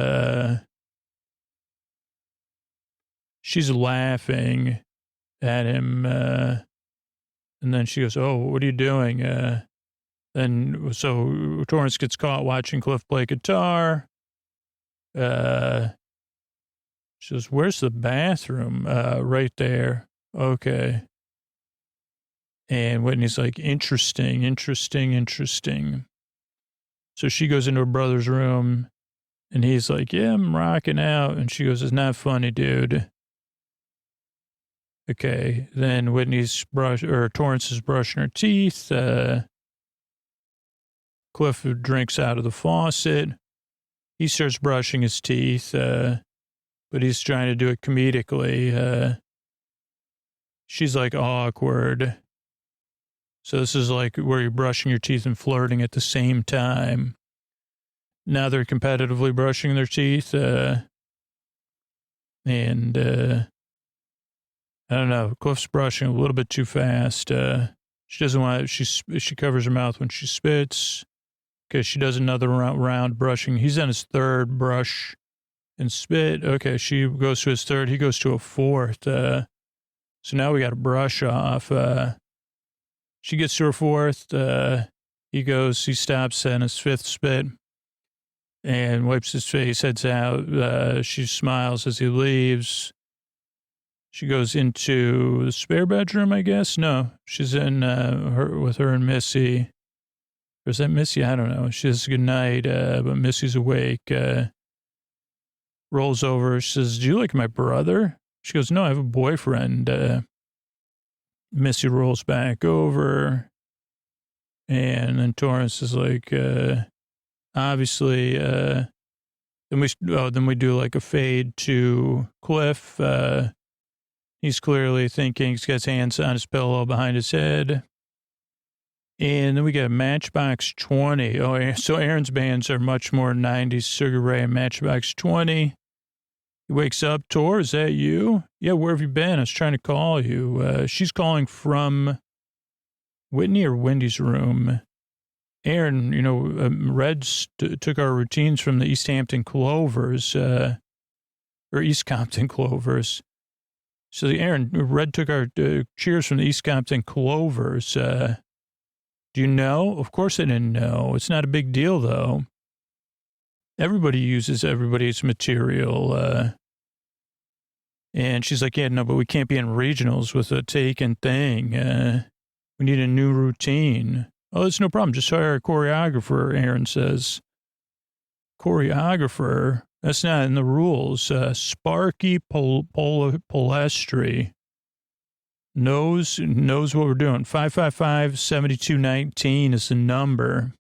She's laughing at him, and then she goes, oh, what are you doing? And so Torrance gets caught watching Cliff play guitar. She says, where's the bathroom? Right there. Okay. And Whitney's like, interesting. So she goes into her brother's room, and he's like, yeah, I'm rocking out. And she goes, it's not funny, dude. Okay, then Torrance is brushing her teeth. Cliff drinks out of the faucet. He starts brushing his teeth, but he's trying to do it comedically. She's like awkward. So this is like where you're brushing your teeth and flirting at the same time. Now they're competitively brushing their teeth, and I don't know. Cliff's brushing a little bit too fast. She doesn't want. She covers her mouth when she spits because she does another round brushing. He's on his third brush and spit. Okay, she goes to his third. He goes to a fourth. So now we got a brush off. She gets to her fourth. He stops on his fifth spit and wipes his face, heads out. She smiles as he leaves. She goes into the spare bedroom, I guess. No, she's in with her and Missy. Or is that Missy? I don't know. She says good night, but Missy's awake. Rolls over. She says, do you like my brother? She goes, no, I have a boyfriend. Missy rolls back over. And then Torrance is like, obviously, then we do like a fade to Cliff. He's clearly thinking. He's got his hands on his pillow behind his head. And then we got Matchbox 20. Oh, so Aaron's bands are much more 90s, Sugar Ray and Matchbox 20. He wakes up. Tor, is that you? Yeah, where have you been? I was trying to call you. She's calling from Whitney or Wendy's room. Aaron, Reds took our routines from the East Hampton Clovers, or East Compton Clovers. So Aaron, Red took our cheers from the East Compton Clovers. Do you know? Of course I didn't know. It's not a big deal, though. Everybody uses everybody's material. And she's like, yeah, no, but we can't be in regionals with a taken thing. We need a new routine. Oh, that's no problem. Just hire a choreographer, Aaron says. Choreographer? That's not in the rules. Sparky Polestri knows what we're doing. 555-7219 is the number.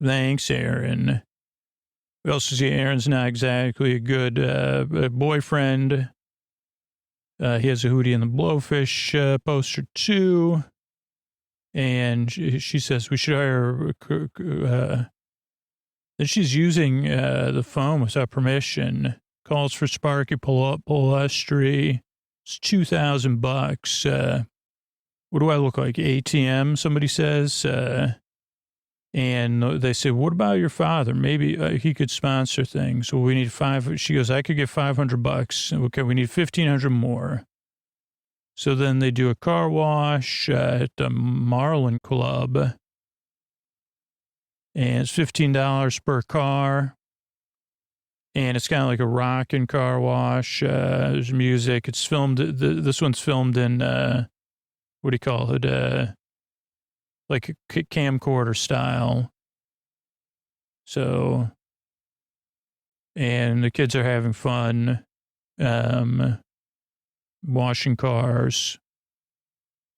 Thanks, Aaron. We also see Aaron's not exactly a good boyfriend. He has a Hootie and the Blowfish poster, too. And she says we should hire that she's using the phone without permission. Calls for Sparky Polestri. It's $2,000. What do I look like? ATM, somebody says. And they say, what about your father? Maybe he could sponsor things. Well, we need she goes, I could get $500. Okay, we need 1,500 more. So then they do a car wash at the Marlin Club. And it's $15 per car. And it's kind of like a rockin' car wash. There's music. It's filmed. This one's filmed in, what do you call it? Like a camcorder style. So, and the kids are having fun, washing cars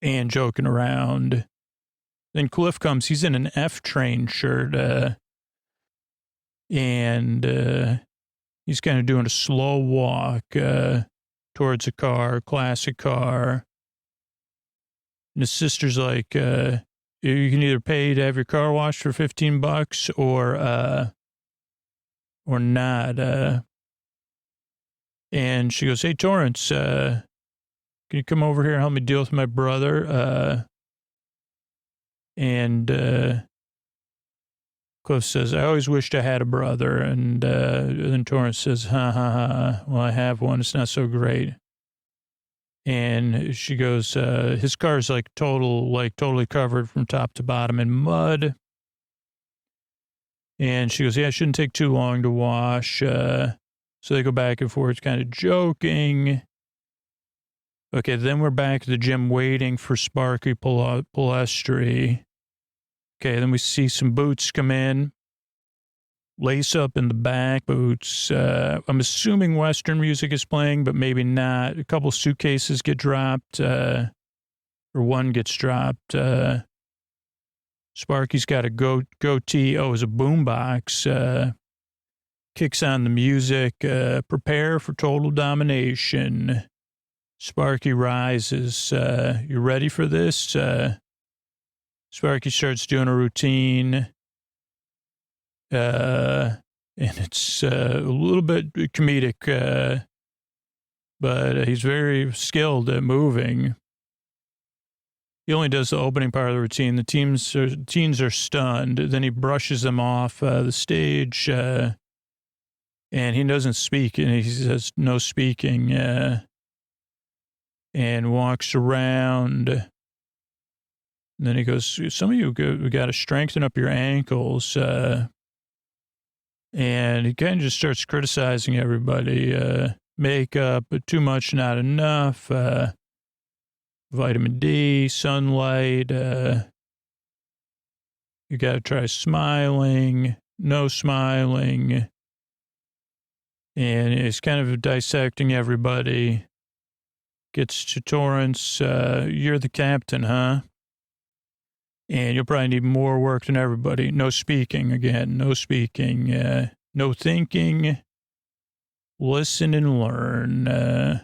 and joking around. Then Cliff comes. He's in an F Train shirt, and he's kind of doing a slow walk towards a car, classic car. And his sister's like, you can either pay to have your car washed for $15 or not. And she goes, hey, Torrance, can you come over here and help me deal with my brother? And Cliff says, I always wished I had a brother. And then Torrance says, ha, ha, ha. Well, I have one. It's not so great. And she goes, his car's totally covered from top to bottom in mud. And she goes, yeah, it shouldn't take too long to wash. So they go back and forth, kind of joking. Okay, then we're back at the gym waiting for Sparky Polestri. Okay, then we see some boots come in. Lace up in the back boots. I'm assuming Western music is playing, but maybe not. A couple suitcases get dropped, or one gets dropped. Sparky's got a goatee. Oh, it's a boombox. Kicks on the music. Prepare for total domination. Sparky rises. You ready for this? Sparky starts doing a routine. And it's a little bit comedic, but he's very skilled at moving. He only does the opening part of the routine. The teens are stunned. Then he brushes them off the stage, and he doesn't speak, and he says no speaking, and walks around. And then he goes, some of you got to strengthen up your ankles. And he kind of just starts criticizing everybody. makeup, but too much, not enough, vitamin D, sunlight, you got to try smiling, no smiling. And it's kind of dissecting everybody. Gets to Torrance, you're the captain, huh? And you'll probably need more work than everybody. No speaking again, no speaking, no thinking. Listen and learn. Then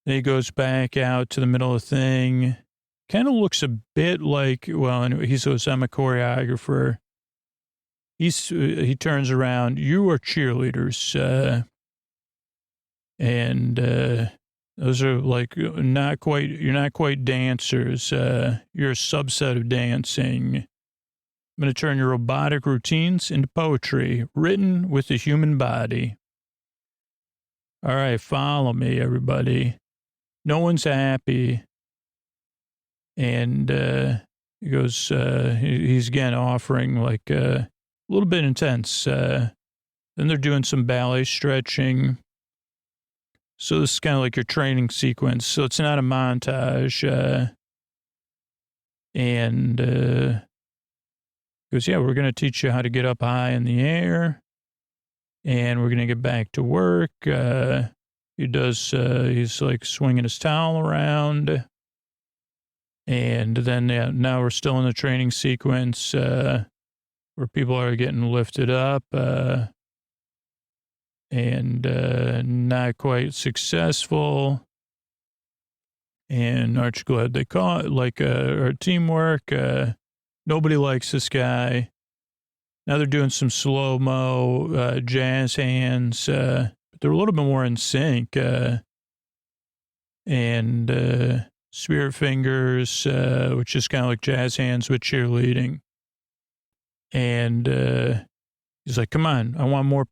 he goes back out to the middle of the thing. Kind of looks a bit like, well, anyway, he says, I'm a choreographer. He turns around. You are cheerleaders. And those are like you're not quite dancers. You're a subset of dancing. I'm going to turn your robotic routines into poetry written with the human body. All right, follow me, everybody. No one's happy. And he goes, he's again offering like a little bit intense. Then they're doing some ballet stretching. So this is kind of like your training sequence. So it's not a montage. And he goes, yeah, we're going to teach you how to get up high in the air. And we're going to get back to work. He does, he's like swinging his towel around. And then now we're still in the training sequence where people are getting lifted up and not quite successful. And aren't you glad they caught it? Like our teamwork. Nobody likes this guy. Now they're doing some slow-mo jazz hands. But they're a little bit more in sync. And spirit fingers, which is kind of like jazz hands with cheerleading. And he's like, come on, I want more,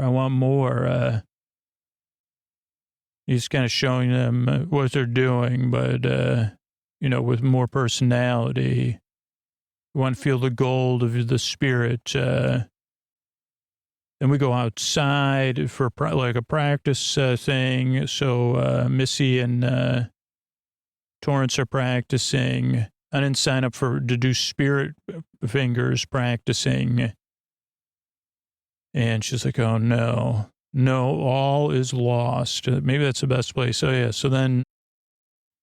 I want more. He's kind of showing them what they're doing, but, with more personality. You want to feel the gold of the spirit. Then we go outside for like a practice thing. So Missy and Torrance are practicing. I didn't sign up to do spirit fingers practicing. And she's like, oh, no, all is lost. Maybe that's the best place. Oh, yeah. So then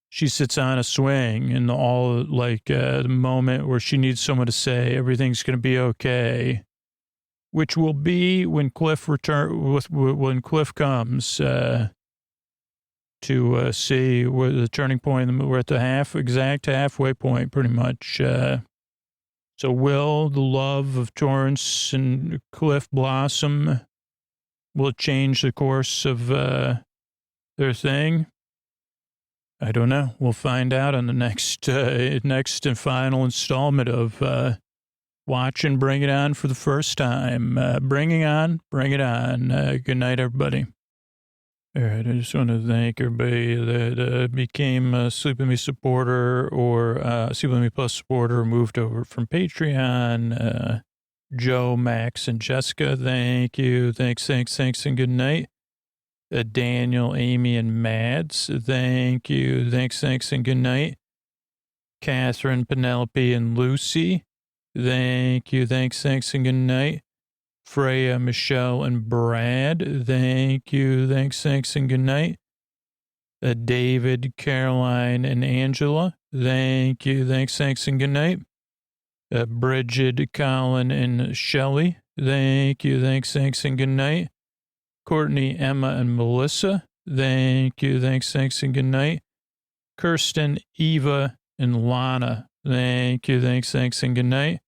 she sits on a swing and the moment where she needs someone to say everything's going to be okay, which will be when Cliff comes to see where the turning point. We're at the exact halfway point, pretty much. So will the love of Torrance and Cliff blossom? Will it change the course of their thing? I don't know. We'll find out on the next and final installment of Watch and Bring It On for the first time. Bring it on. Good night, everybody. All right, I just want to thank everybody that became a Sleep With Me supporter or Sleep With Me Plus supporter or moved over from Patreon. Joe, Max, and Jessica, thank you. Thanks, and good night. Daniel, Amy, and Mads, thank you. Thanks, and good night. Catherine, Penelope, and Lucy, thank you. Thanks, and good night. Freya, Michelle, and Brad, thank you. Thanks, and good night. David, Caroline, and Angela, thank you. Thanks, and good night. Bridget, Colin, and Shelley, thank you. Thanks, and good night. Courtney, Emma, and Melissa, thank you. Thanks, and good night. Kirsten, Eva, and Lana, thank you. Thanks, and good night.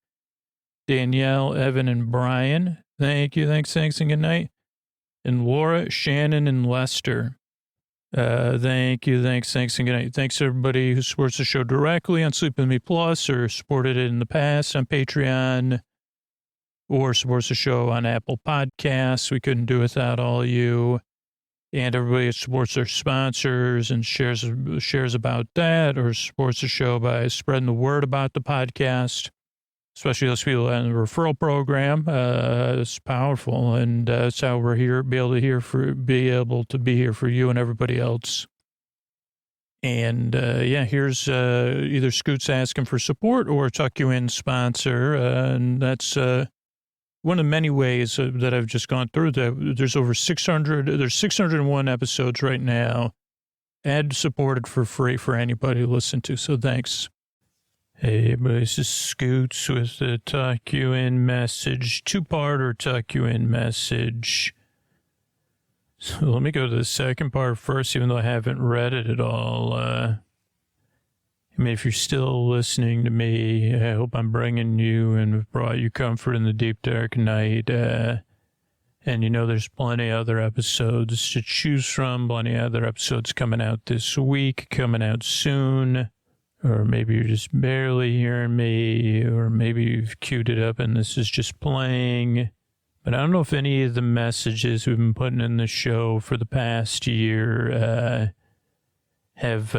Danielle, Evan, and Brian, thank you. Thanks, and good night. And Laura, Shannon, and Lester, thank you. Thanks, and good night. Thanks to everybody who supports the show directly on Sleep With Me Plus or supported it in the past on Patreon or supports the show on Apple Podcasts. We couldn't do without all of you. And everybody that supports their sponsors and shares about that or supports the show by spreading the word about the podcast. especially those people in the referral program. It's powerful, and that's how we're here, be able to be here for you and everybody else. And here's either Scoots asking for support or Tuck You In sponsor, and that's one of the many ways that I've just gone through. There's over 600. There's 601 episodes right now, ad supported for free for anybody to listen to. So thanks. Hey, this is Scoots with the Tuck You In message, two-parter Tuck You In message. So let me go to the second part first, even though I haven't read it at all. I mean, if you're still listening to me, I hope I'm bringing you and have brought you comfort in the deep, dark night. And there's plenty of other episodes to choose from, plenty of other episodes coming out this week, coming out soon. Or maybe you're just barely hearing me, or maybe you've queued it up and this is just playing. But I don't know if any of the messages we've been putting in the show for the past year you've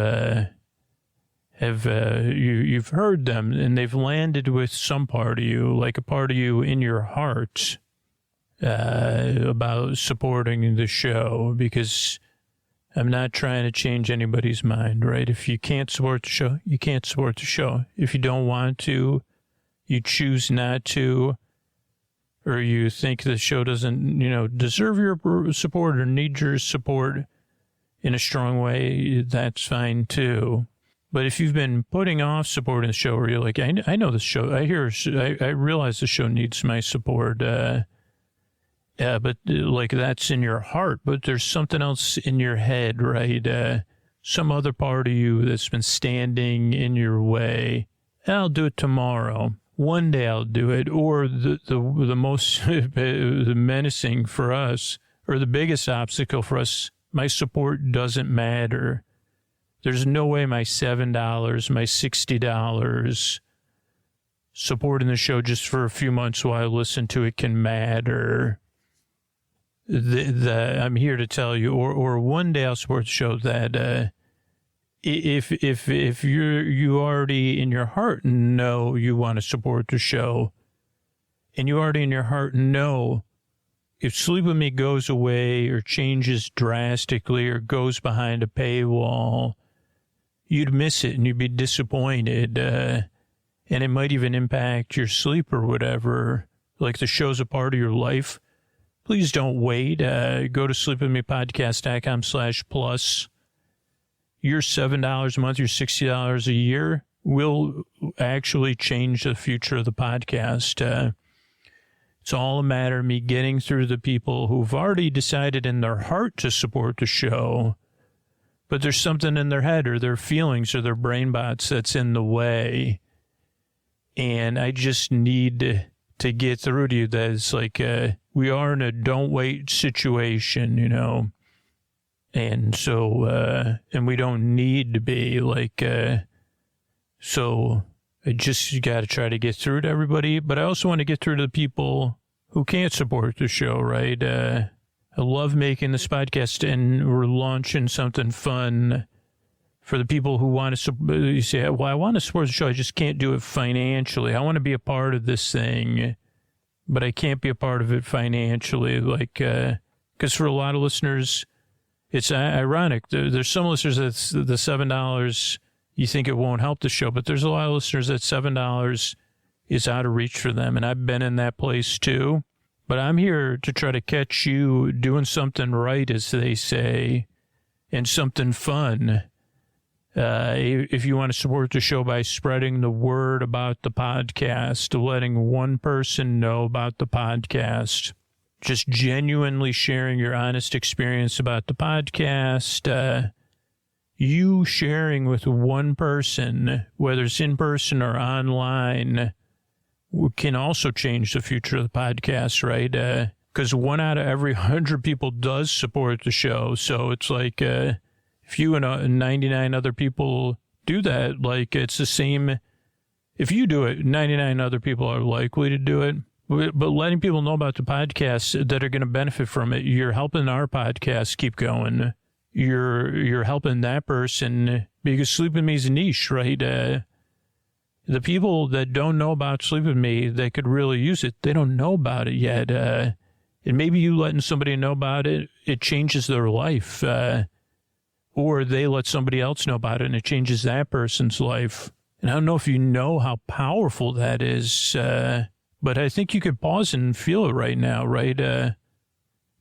heard them and they've landed with some part of you, like a part of you in your heart, about supporting the show, because I'm not trying to change anybody's mind, right? If you can't support the show, you can't support the show. If you don't want to, you choose not to, or you think the show doesn't, deserve your support or need your support in a strong way, that's fine too. But if you've been putting off supporting the show, or you're like, I know the show, I realize the show needs my support, but like that's in your heart, but there's something else in your head, right? Some other part of you that's been standing in your way. I'll do it tomorrow. One day I'll do it. Or the most the menacing for us, or the biggest obstacle for us, my support doesn't matter. There's no way my $7, my $60 supporting the show just for a few months while I listen to it can matter. I'm here to tell you, or one day I'll support the show that if you already in your heart know you want to support the show, and you already in your heart know if Sleep With Me goes away or changes drastically or goes behind a paywall, you'd miss it and you'd be disappointed, and it might even impact your sleep or whatever, like the show's a part of your life. Please don't wait. Go to sleepwithmepodcast.com/plus. Your $7 a month, your $60 a year will actually change the future of the podcast. It's all a matter of me getting through the people who've already decided in their heart to support the show, but there's something in their head or their feelings or their brain bots that's in the way. And I just need to get through to you that it's like, we are in a don't wait situation, and so, and we don't need to be like, so I just got to try to get through to everybody, but I also want to get through to the people who can't support the show, right? I love making this podcast, and we're launching something fun for the people who want to, you say, well, I want to support the show, I just can't do it financially. I want to be a part of this thing, but I can't be a part of it financially, like, because for a lot of listeners, it's ironic. There's some listeners that's the $7, you think it won't help the show, but there's a lot of listeners that $7 is out of reach for them, and I've been in that place too. But I'm here to try to catch you doing something right, as they say, and something fun. If you want to support the show by spreading the word about the podcast, letting one person know about the podcast, just genuinely sharing your honest experience about the podcast, you sharing with one person, whether it's in person or online, can also change the future of the podcast, right? Because 1 out of every 100 people does support the show. So it's like, if you and 99 other people do that, like it's the same. If you do it, 99 other people are likely to do it. But letting people know about the podcasts that are going to benefit from it, you're helping our podcast keep going. You're helping that person, because Sleep With Me is a niche, right? The people that don't know about Sleep With Me that could really use it, they don't know about it yet. And maybe you letting somebody know about it, it changes their life. Or they let somebody else know about it and it changes that person's life. And I don't know if you know how powerful that is, but I think you could pause and feel it right now, right?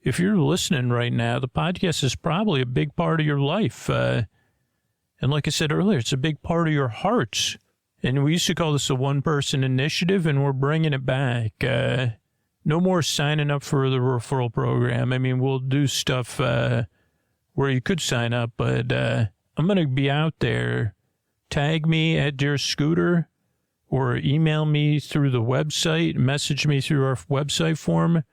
If you're listening right now, the podcast is probably a big part of your life. And like I said earlier, it's a big part of your heart. And we used to call this a one-person initiative, and we're bringing it back. No more signing up for the referral program. I mean, we'll do stuff where you could sign up, but I'm going to be out there. Tag me at Dear Scooter or email me through the website, message me through our website form.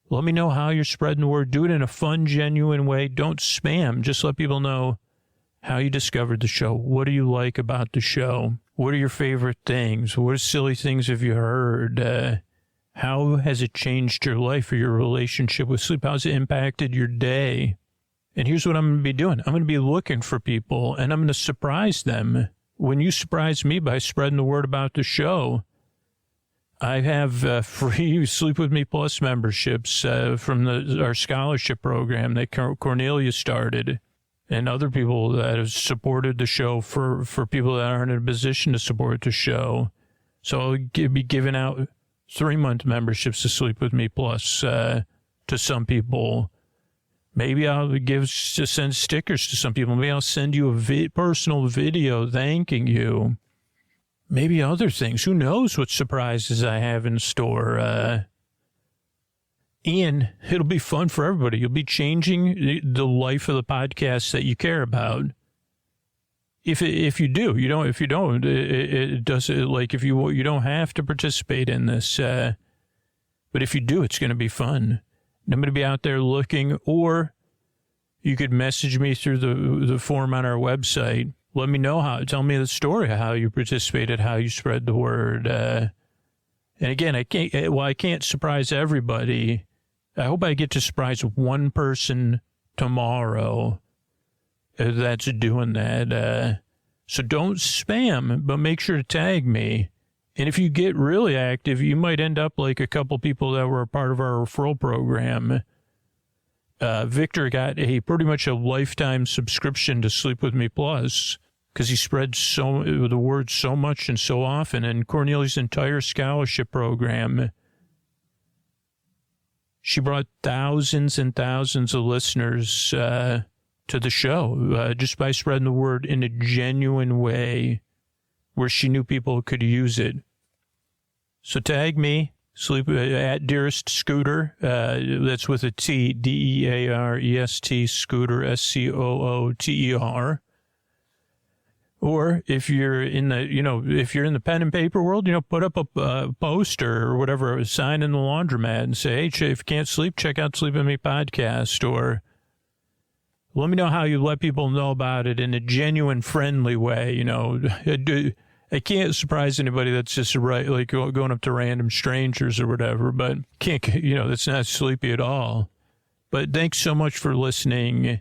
Let me know how you're spreading the word. Do it in a fun, genuine way. Don't spam. Just let people know how you discovered the show. What do you like about the show? What are your favorite things? What silly things have you heard? How has it changed your life or your relationship with sleep? How's it impacted your day? And here's what I'm going to be doing. I'm going to be looking for people, and I'm going to surprise them. When you surprise me by spreading the word about the show, I have free Sleep With Me Plus memberships from our scholarship program that Cornelia started, and other people that have supported the show for people that aren't in a position to support the show. So I'll be giving out 3-month memberships to Sleep With Me Plus to some people. Maybe I'll send stickers to some people. Maybe I'll send you a personal video thanking you. Maybe other things. Who knows what surprises I have in store. Ian, it'll be fun for everybody. You'll be changing the life of the podcast that you care about. If you do, you don't. If you don't, it does. Like if you don't have to participate in this, but if you do, it's going to be fun. And I'm going to be out there looking, or you could message me through the form on our website. Let me know tell me the story of how you participated, how you spread the word. And again, I can't surprise everybody. I hope I get to surprise one person tomorrow that's doing that. So don't spam, but make sure to tag me. And if you get really active, you might end up like a couple people that were a part of our referral program. Victor got pretty much a lifetime subscription to Sleep With Me Plus because he spread the word so much and so often. And Cornelia's entire scholarship program, she brought thousands and thousands of listeners to the show just by spreading the word in a genuine way where she knew people could use it. So tag me, at Dearest Scooter. That's with a T, DEAREST, Scooter, SCOOTER. Or if you're in the pen and paper world, put up a poster or whatever, a sign in the laundromat and say, hey, if you can't sleep, check out Sleep With Me podcast. Or let me know how you let people know about it in a genuine, friendly way. I can't surprise anybody that's just like going up to random strangers or whatever, but that's not sleepy at all. But thanks so much for listening.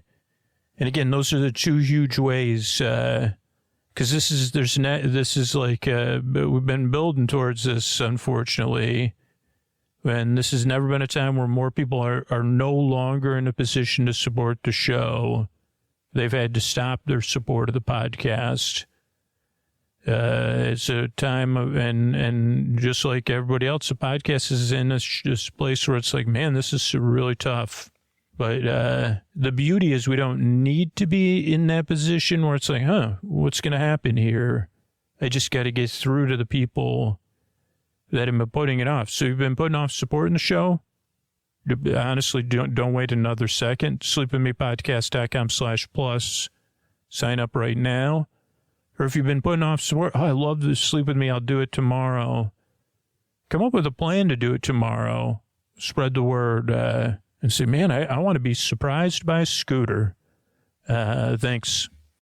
And again, those are the two huge ways, because this is like, we've been building towards this, unfortunately. And this has never been a time where more people are no longer in a position to support the show. They've had to stop their support of the podcast. It's a time of, and just like everybody else, the podcast is in this place where it's like, man, this is really tough. But the beauty is we don't need to be in that position where it's like, what's going to happen here? I just got to get through to the people that have been putting it off. So you've been putting off supporting the show? Honestly, don't wait another second. sleepwithmepodcast.com/plus. Sign up right now. Or if you've been putting off support, I love this Sleep With Me, I'll do it tomorrow. Come up with a plan to do it tomorrow. Spread the word and say, man, I want to be surprised by a scooter. Thanks.